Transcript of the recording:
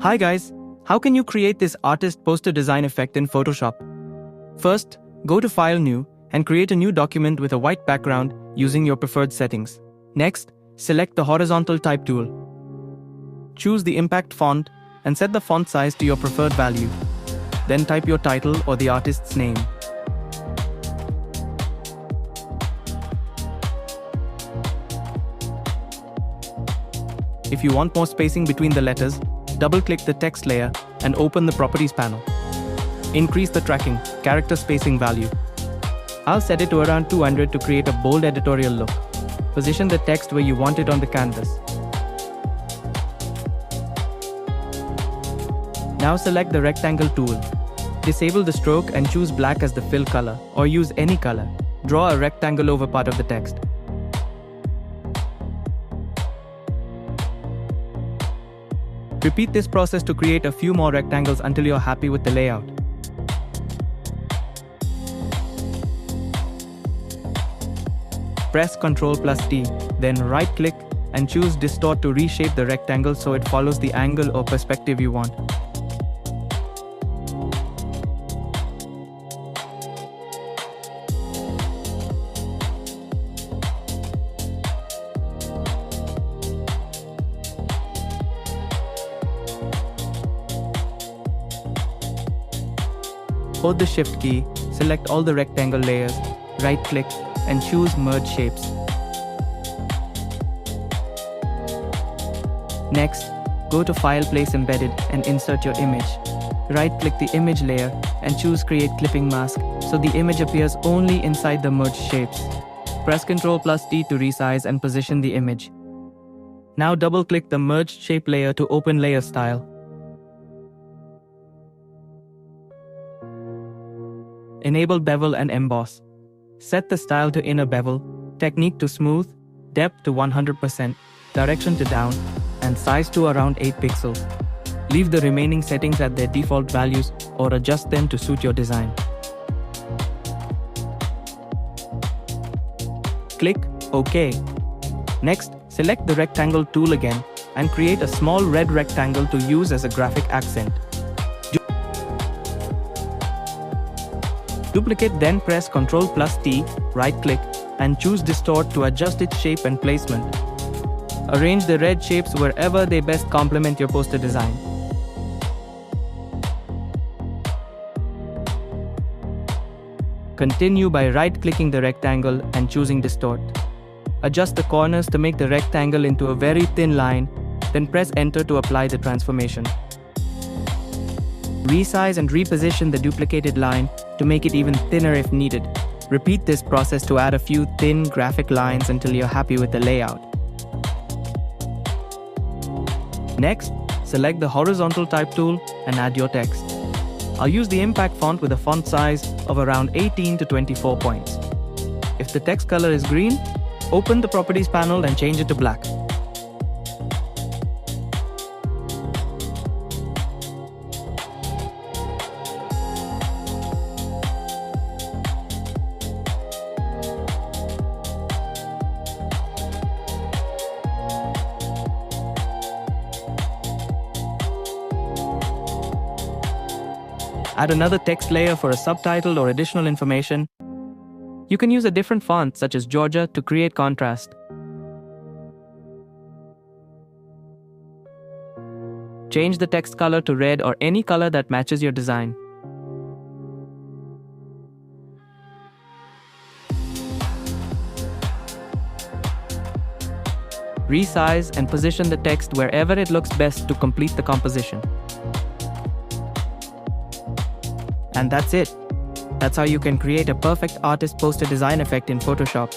Hi guys, how can you create this artist poster design effect in Photoshop? First, go to File New and create a new document with a white background using your preferred settings. Next, select the horizontal type tool. Choose the impact font and set the font size to your preferred value. Then type your title or the artist's name. If you want more spacing between the letters, double-click the text layer and open the Properties panel. Increase the tracking, character spacing value. I'll set it to around 200 to create a bold editorial look. Position the text where you want it on the canvas. Now select the rectangle tool. Disable the stroke and choose black as the fill color, or use any color. Draw a rectangle over part of the text. Repeat this process to create a few more rectangles until you're happy with the layout. Press Ctrl+T, then right-click and choose Distort to reshape the rectangle so it follows the angle or perspective you want. Hold the Shift key, select all the rectangle layers, right-click, and choose Merge Shapes. Next, go to File, Place Embedded, and insert your image. Right-click the image layer and choose Create Clipping Mask so the image appears only inside the merged shapes. Press Ctrl+T to resize and position the image. Now double-click the merged shape layer to open Layer Style. Enable Bevel and Emboss. Set the style to Inner Bevel, Technique to Smooth, Depth to 100%, Direction to Down, and Size to around 8 pixels. Leave the remaining settings at their default values or adjust them to suit your design. Click OK. Next, select the Rectangle tool again and create a small red rectangle to use as a graphic accent. Duplicate, then press Ctrl+T, right-click, and choose Distort to adjust its shape and placement. Arrange the red shapes wherever they best complement your poster design. Continue by right-clicking the rectangle and choosing Distort. Adjust the corners to make the rectangle into a very thin line, then press Enter to apply the transformation. Resize and reposition the duplicated line to make it even thinner if needed. Repeat this process to add a few thin graphic lines until you're happy with the layout. Next, select the horizontal type tool and add your text. I'll use the impact font with a font size of around 18 to 24 points. If the text color is green, open the Properties panel and change it to black. Add another text layer for a subtitle or additional information. You can use a different font such as Georgia to create contrast. Change the text color to red or any color that matches your design. Resize and position the text wherever it looks best to complete the composition. And that's it. That's how you can create a perfect artist poster design effect in Photoshop.